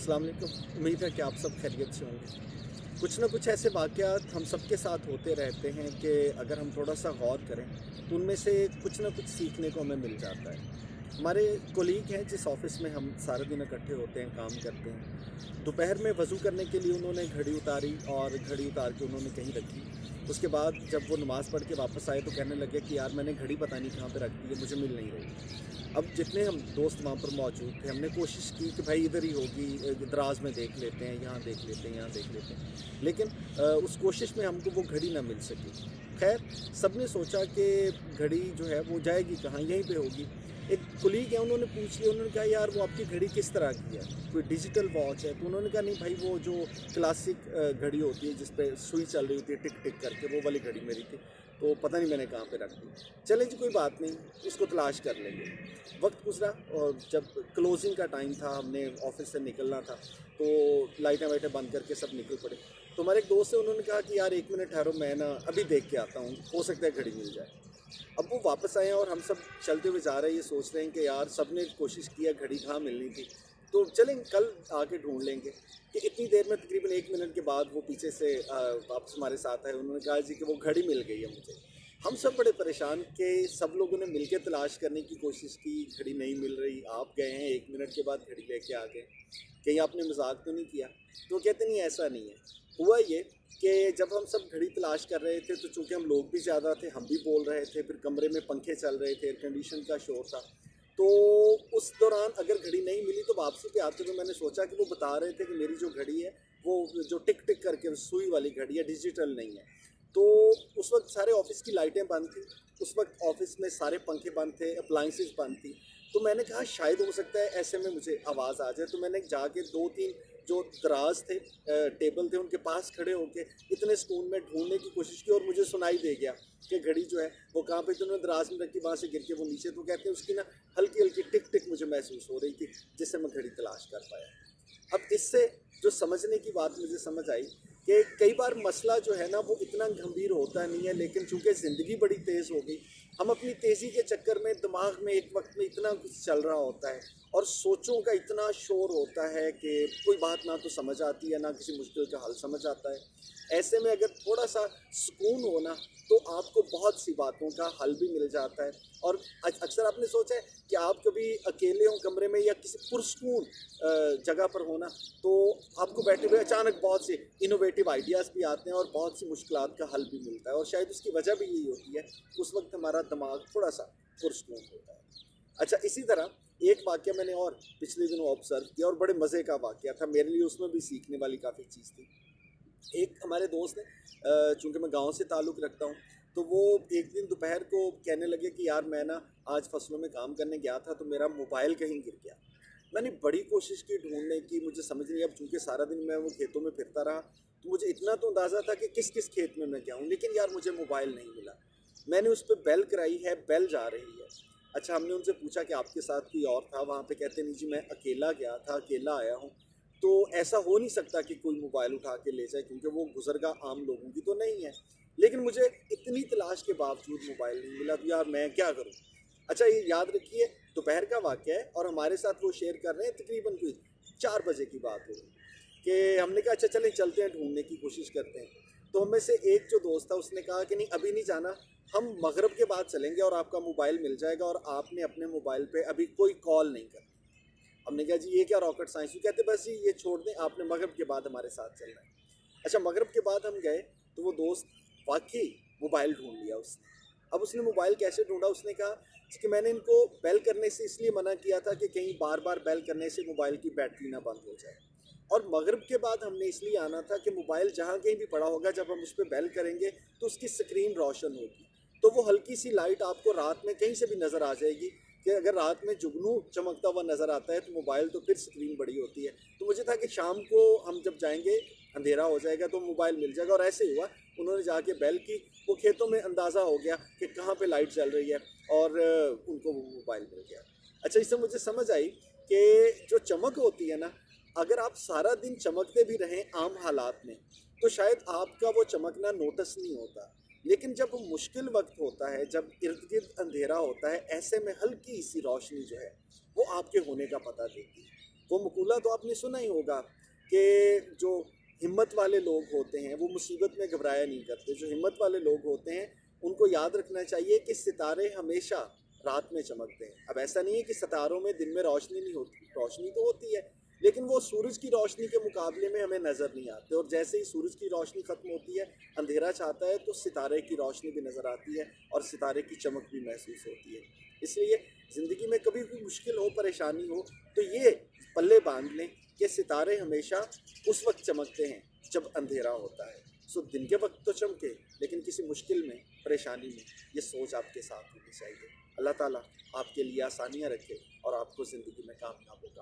अस्सलाम वालेकुम। उम्मीद है कि आप सब खैरियत से होंगे। कुछ ना कुछ ऐसे वाक़यात हम सबके साथ होते रहते हैं कि अगर हम थोड़ा-सा गौर करें, तो उनमें से कुछ ना कुछ सीखने को हमें मिल जाता है। हमारे कोलीग हैं जिस ऑफ़िस में हम सारा दिन इकट्ठे होते हैं, काम करते हैं। दोपहर में वज़ू करने के लिए उन्होंने घड़ी उतारी और घड़ी उतार के उन्होंने कहीं रखी। उसके बाद जब वो नमाज़ पढ़ के वापस आए तो कहने लगे कि यार मैंने घड़ी पता नहीं कहाँ पे रख दी है, मुझे मिल नहीं रही। अब जितने हम दोस्त वहाँ पर मौजूद थे, हमने कोशिश की कि भाई इधर ही होगी, दराज में देख लेते हैं, यहाँ देख लेते हैं, यहाँ देख लेते हैं। लेकिन उस कोशिश में हमको वो घड़ी ना मिल सकी। खैर, सबने सोचा कि घड़ी जो है वो जाएगी कहाँ, यहीं पे होगी। एक कोलीग है, उन्होंने पूछ लिया, उन्होंने कहा यार वो आपकी घड़ी किस तरह की है? कोई डिजिटल वॉच है? तो उन्होंने कहा नहीं भाई वो जो क्लासिक घड़ी होती है जिस पे सुई चल रही होती है टिक टिक करके, वो वाली घड़ी मेरी थी। तो पता नहीं मैंने कहाँ पे रख दी। चलें जी, कोई बात नहीं, उसको तलाश कर लेंगे। वक्त गुजरा और जब क्लोजिंग का टाइम था, हमने ऑफिस से निकलना था, तो लाइटें वाइटें बंद करके सब निकल पड़े। तो हमारे एक दोस्त है, उन्होंने कहा कि यार 1 मिनट ठहरो, मैं ना अभी देख के आता हूँ, हो सकता है घड़ी मिल जाए। अब वो वापस आए हैं और हम सब चलते हुए जा रहे हैं, ये सोच रहे हैं कि यार सबने कोशिश किया, घड़ी कहाँ मिलनी थी, तो चलें कल आके ढूंढ लेंगे। कि इतनी देर में तकरीबन 1 मिनट के बाद वो पीछे से वापस हमारे साथ आए, उन्होंने कहा जी कि वो घड़ी मिल गई है मुझे। हम सब बड़े परेशान कि सब लोगों ने मिलके तलाश करने की कोशिश की, घड़ी नहीं मिल रही। आप गए हैं 1 मिनट के बाद घड़ी लेके आ गए, कहीं आपने मजाक तो नहीं किया? तो कहते नहीं, ऐसा नहीं है। हुआ ये कि जब हम सब घड़ी तलाश कर रहे थे, तो चूंकि हम लोग भी ज़्यादा थे, हम भी बोल रहे थे, फिर कमरे में पंखे चल रहे थे, एयर कंडीशन का शोर था। तो उस दौरान अगर घड़ी नहीं मिली तो वापसी पे आते हुए मैंने सोचा कि वो बता रहे थे कि मेरी जो घड़ी है वो जो टिक टिक करके सुई वाली घड़ी है, डिजिटल नहीं है। तो उस वक्त सारे ऑफिस की लाइटें बंद थी, उस वक्त ऑफिस में सारे पंखे बंद थे, अप्लाइंसेस बंद थी। तो मैंने कहा शायद हो सकता है ऐसे में मुझे आवाज़ आ जाए। तो मैंने जाके 2-3 जो दराज थे, टेबल थे, उनके पास खड़े होके इतने सुकून में ढूंढने की कोशिश की और मुझे सुनाई दे गया कि घड़ी जो है वो कहाँ पे। तो उन्होंने दराज में रखी, वहाँ से गिर के वो नीचे, तो कहते हैं उसकी ना हल्की हल्की टिक टिक मुझे महसूस हो रही थी, जिससे मैं घड़ी तलाश कर पाया। अब इससे जो समझने की बात मुझे समझ आई कि कई बार मसला जो है ना वो इतना गंभीर होता नहीं है, लेकिन चूंकि ज़िंदगी बड़ी तेज़ हो गई, हम अपनी तेज़ी के चक्कर में दिमाग में एक वक्त में इतना कुछ चल रहा होता है और सोचों का इतना शोर होता है कि कोई बात ना तो समझ आती है, ना किसी मुश्किल का हल समझ आता है। ऐसे में अगर थोड़ा सा सुकून हो ना, तो आपको बहुत सी बातों का हल भी मिल जाता है। और अक्सर आपने सोचा है कि आप कभी अकेले हों कमरे में या किसी पुरस्कून जगह पर होना, तो आपको बैठे हुए अचानक बहुत से इनोवेटिव आइडियाज़ भी आते हैं और बहुत सी मुश्किलात का हल भी मिलता है, और शायद उसकी वजह भी यही होती है, उस वक्त हमारा दिमाग थोड़ा सा पुरस्कून होता है। अच्छा, इसी तरह एक वाक़या मैंने और पिछले दिनों ऑब्ज़र्व किया और बड़े मज़े का वाक़या था मेरे लिए, उसमें भी सीखने वाली काफ़ी चीज़ थी। एक हमारे दोस्त ने, चूँकि मैं गाँव से ताल्लुक़ रखता हूँ, तो वो एक दिन दोपहर को कहने लगे कि यार मैं ना आज फसलों में काम करने गया था, तो मेरा मोबाइल कहीं गिर गया। मैंने बड़ी कोशिश की ढूँढने की, मुझे समझ नहीं, अब चूँकि सारा दिन मैं वो खेतों में फिरता रहा, तो मुझे इतना तो अंदाज़ा था कि किस-किस खेत में मैं गया हूँ, लेकिन यार मुझे मोबाइल नहीं मिला। मैंने उस पे बेल कराई है, बेल जा रही है। अच्छा, हमने उनसे पूछा कि आपके साथ कोई और था वहाँ पे? कहते नहीं जी, मैं अकेला गया था, अकेला आया हूँ। तो ऐसा हो नहीं सकता कि कोई मोबाइल उठा के ले जाए, क्योंकि वो गुज़रगाह आम लोगों की तो नहीं है। लेकिन मुझे इतनी तलाश के बावजूद मोबाइल नहीं मिला, तो यार मैं क्या करूँ? अच्छा, ये याद रखिए, दोपहर का वाक़या है और हमारे साथ वो शेयर कर रहे हैं, तकरीबन कोई 4 बजे की बात हो रही कि हमने कहा अच्छा चलें चलते हैं, ढूँढने की कोशिश करते हैं। तो हम में से एक जो दोस्त था उसने कहा कि नहीं अभी नहीं जाना, हम मगरिब के बाद चलेंगे और आपका मोबाइल मिल जाएगा और आपने अपने मोबाइल पे अभी कोई कॉल नहीं करनी। हमने कहा जी ये क्या रॉकेट साइंस हुई? कहते बस जी ये छोड़ दें, आपने मगरिब के बाद हमारे साथ चलना है। अच्छा, मगरिब के बाद हम गए, तो वो दोस्त वाक़ई मोबाइल ढूँढ लिया उसने। अब उसने मोबाइल कैसे ढूँढा? उसने कहा कि मैंने इनको बेल करने से इसलिए मना किया था कि कहीं बार-बार बेल करने से मोबाइल की बैटरी ना बंद हो जाए। और मगरिब के बाद हमने इसलिए आना था कि मोबाइल जहाँ कहीं भी पड़ा होगा, जब हम उस पे बेल करेंगे तो उसकी स्क्रीन रोशन होगी। तो वो हल्की सी लाइट आपको रात में कहीं से भी नज़र आ जाएगी कि अगर रात में जुगनू चमकता हुआ नज़र आता है तो मोबाइल तो फिर स्क्रीन बड़ी होती है। तो मुझे था कि शाम को हम जब जाएँगे, अंधेरा हो जाएगा तो मोबाइल मिल जाएगा, और ऐसे ही हुआ। उन्होंने जाके बेल की, वो खेतों में अंदाज़ा हो गया कि कहाँ पे लाइट जल रही है, और उनको वो मोबाइल मिल गया। अच्छा, इससे मुझे समझ आई कि जो चमक होती है ना, अगर आप सारा दिन चमकते भी रहें आम हालात में, तो शायद आपका वो चमकना नोटिस नहीं होता। लेकिन जब मुश्किल वक़्त होता है, जब इर्द-गिर्द अंधेरा होता है, ऐसे में हल्की-सी रोशनी जो है, वो आपके होने का पता देती है। वो मकूला तो आपने सुना ही होगा कि जो हिम्मत वाले लोग होते हैं वो मुसीबत में घबराया नहीं करते। जो हिम्मत वाले लोग होते हैं उनको याद रखना चाहिए कि सितारे हमेशा रात में चमकते हैं। अब ऐसा नहीं है कि सितारों में दिन में रोशनी नहीं होती, रोशनी तो होती है, लेकिन वो सूरज की रोशनी के मुकाबले में हमें नज़र नहीं आते। और जैसे ही सूरज की रोशनी ख़त्म होती है, अंधेरा छाता है, तो सितारे की रोशनी भी नज़र आती है और सितारे की चमक भी महसूस होती है। इसलिए ज़िंदगी में कभी भी मुश्किल हो, परेशानी हो, तो ये पल्ले बांध लें कि सितारे हमेशा उस वक्त चमकते हैं जब अंधेरा होता है। सो दिन के वक्त तो चमके, लेकिन किसी मुश्किल में, परेशानी में, ये सोच आपके साथ होनी चाहिए। अल्लाह ताला आपके लिए आसानियाँ रखे और आपको ज़िंदगी में कामयाब होगा।